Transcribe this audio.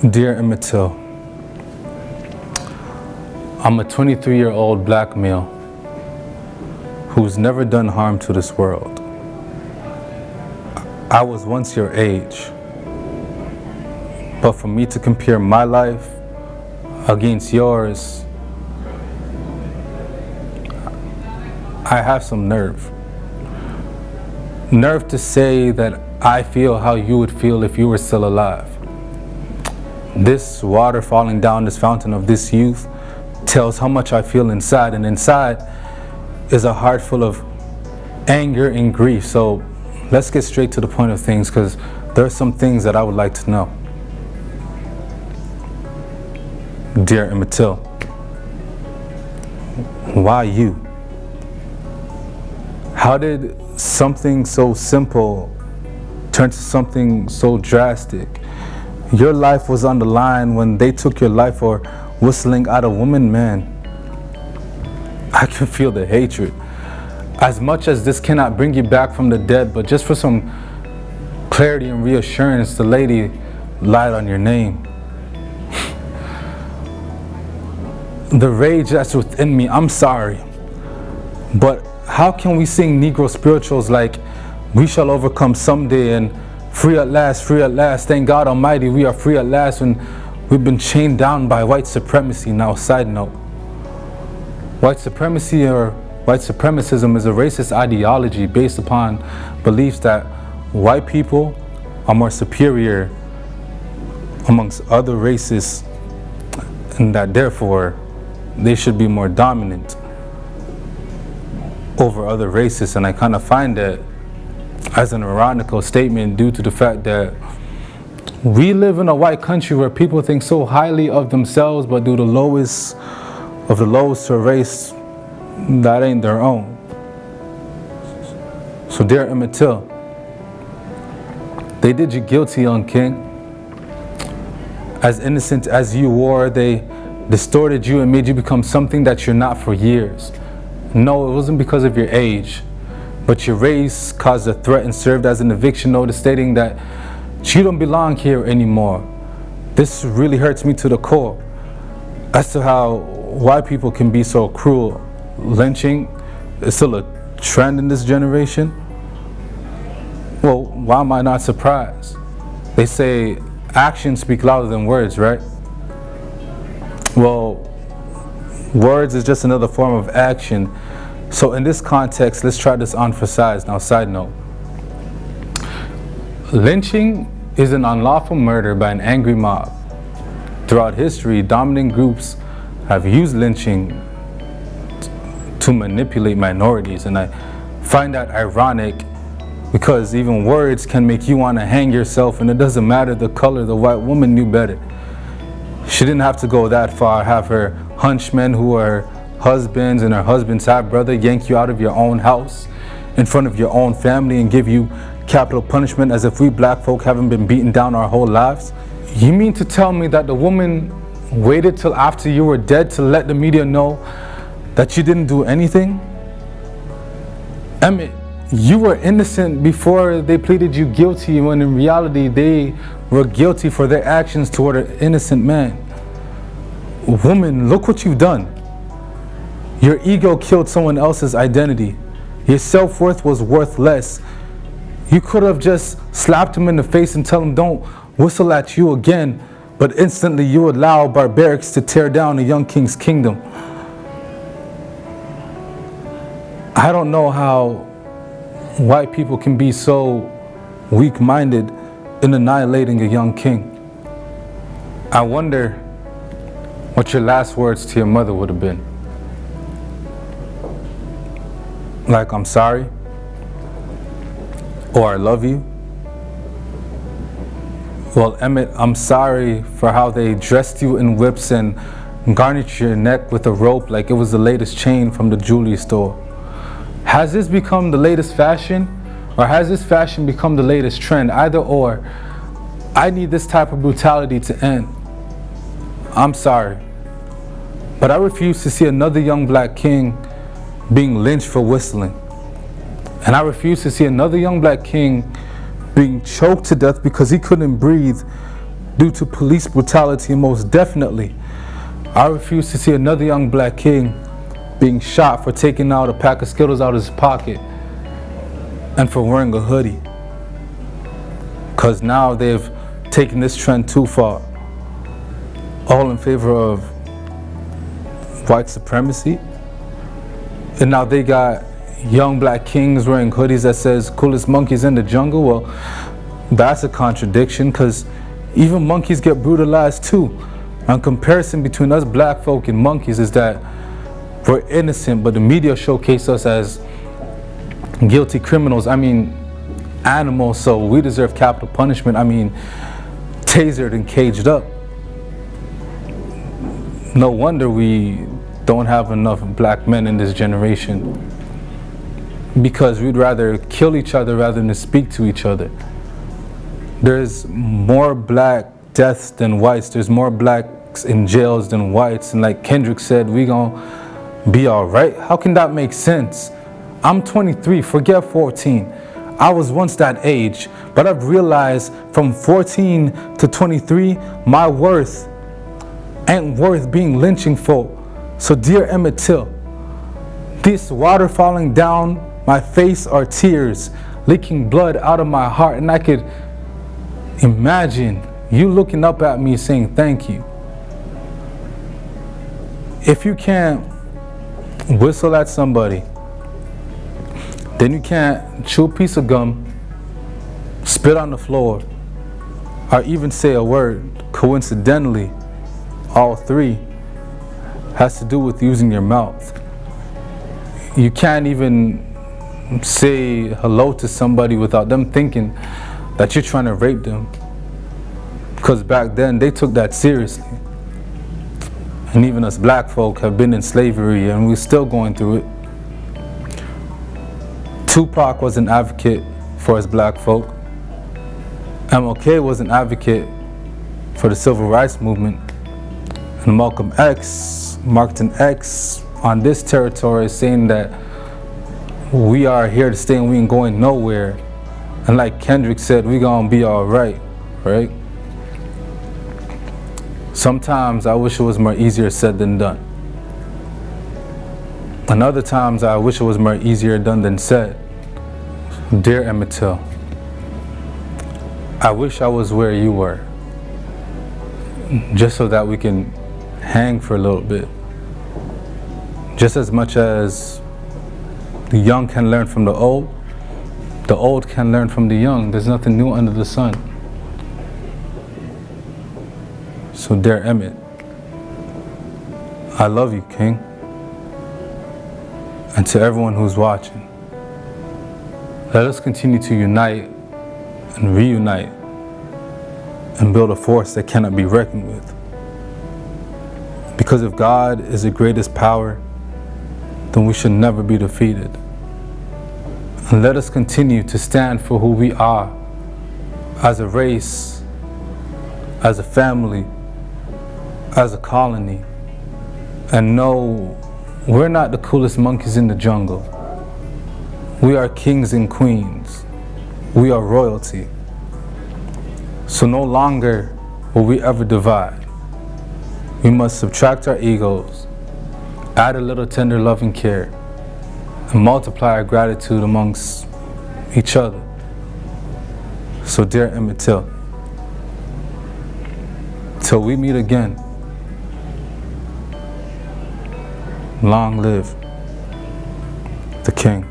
Dear Emmett Till, I'm a 23-year-old black male who's never done harm to this world. I was once your age, but for me to compare my life against yours, I have some nerve. Nerve to say that I feel how you would feel if you were still alive. This water falling down this fountain of this youth tells how much I feel inside, and inside is a heart full of anger and grief. So let's get straight to the point of things, because there are some things that I would like to know. Dear Emmett Till, why you? How did something so simple turn to something so drastic? Your life was on the line when they took your life for whistling at a woman, man. I can feel the hatred. As much as this cannot bring you back from the dead, but just for some clarity and reassurance, the lady lied on your name. The rage that's within me, I'm sorry. But how can we sing Negro spirituals like we shall overcome someday and free at last, thank God Almighty, we are free at last, when we've been chained down by white supremacy? Now, side note, white supremacy or white supremacism is a racist ideology based upon beliefs that white people are more superior amongst other races, and that therefore they should be more dominant over other races. And I kind of find that as an ironical statement due to the fact that we live in a white country where people think so highly of themselves but do the lowest of the lowest to a race that ain't their own. So dear Emmett Till, they did you guilty, young king. As innocent as you were, they distorted you and made you become something that you're not for years. No, it wasn't because of your age, but your race caused a threat and served as an eviction notice stating that you don't belong here anymore. This really hurts me to the core as to how white people can be so cruel. Lynching is still a trend in this generation. Well, why am I not surprised? They say actions speak louder than words, right? Well, words is just another form of action. So in this context, let's try this on for size. Now, side note. Lynching is an unlawful murder by an angry mob. Throughout history, dominant groups have used lynching to manipulate minorities, and I find that ironic because even words can make you want to hang yourself, and it doesn't matter the color. The white woman knew better. She didn't have to go that far, have her hunchmen who are husbands and her husband's half brother yank you out of your own house in front of your own family and give you capital punishment as if we black folk haven't been beaten down our whole lives. You mean to tell me that the woman waited till after you were dead to let the media know that you didn't do anything? Emmett, you were innocent before they pleaded you guilty, when in reality they were guilty for their actions toward an innocent man. Woman, look what you've done. Your ego killed someone else's identity. Your self-worth was worthless. You could have just slapped him in the face and tell him don't whistle at you again, but instantly you allow barbarics to tear down a young king's kingdom. I don't know how white people can be so weak-minded in annihilating a young king. I wonder what your last words to your mother would have been. Like, I'm sorry, or I love you. Well, Emmett, I'm sorry for how they dressed you in whips and garnished your neck with a rope like it was the latest chain from the jewelry store. Has this become the latest fashion, or has this fashion become the latest trend? Either or. I need this type of brutality to end. I'm sorry, but I refuse to see another young black king being lynched for whistling. And I refuse to see another young black king being choked to death because he couldn't breathe due to police brutality, most definitely. I refuse to see another young black king being shot for taking out a pack of Skittles out of his pocket and for wearing a hoodie. Because now they've taken this trend too far. All in favor of white supremacy. And now they got young black kings wearing hoodies that says coolest monkeys in the jungle. Well, that's a contradiction, because even monkeys get brutalized too. And comparison between us black folk and monkeys is that we're innocent, but the media showcase us as guilty criminals. I mean, animals, so we deserve capital punishment. I mean, tasered and caged up. No wonder we don't have enough black men in this generation, because we'd rather kill each other rather than speak to each other. There's more black deaths than whites. There's more blacks in jails than whites. And like Kendrick said, we gonna be all right. How can that make sense? I'm 23, forget 14. I was once that age, but I've realized from 14 to 23, my worth ain't worth being lynching for. So dear Emmett Till, this water falling down my face are tears, leaking blood out of my heart, and I could imagine you looking up at me saying thank you. If you can't whistle at somebody, then you can't chew a piece of gum, spit on the floor, or even say a word. Coincidentally, all three has to do with using your mouth. You can't even say hello to somebody without them thinking that you're trying to rape them. Because back then, they took that seriously. And even us black folk have been in slavery, and we're still going through it. Tupac was an advocate for us black folk. MLK was an advocate for the civil rights movement. And Malcolm X, Martin X, on this territory is saying that we are here to stay and we ain't going nowhere. And like Kendrick said, we gonna be all right, right? Sometimes I wish it was more easier said than done. And other times I wish it was more easier done than said. Dear Emmett Till, I wish I was where you were, just so that we can hang for a little bit. Just as much as the young can learn from the old can learn from the young. There's nothing new under the sun. So dear Emmett, I love you, King. And to everyone who's watching, let us continue to unite and reunite and build a force that cannot be reckoned with. Because if God is the greatest power, then we should never be defeated. And let us continue to stand for who we are as a race, as a family, as a colony, and know we're not the coolest monkeys in the jungle. We are kings and queens. We are royalty. So no longer will we ever divide. We must subtract our egos, add a little tender love and care, and multiply our gratitude amongst each other. So dear Emmett Till, till we meet again, long live the King.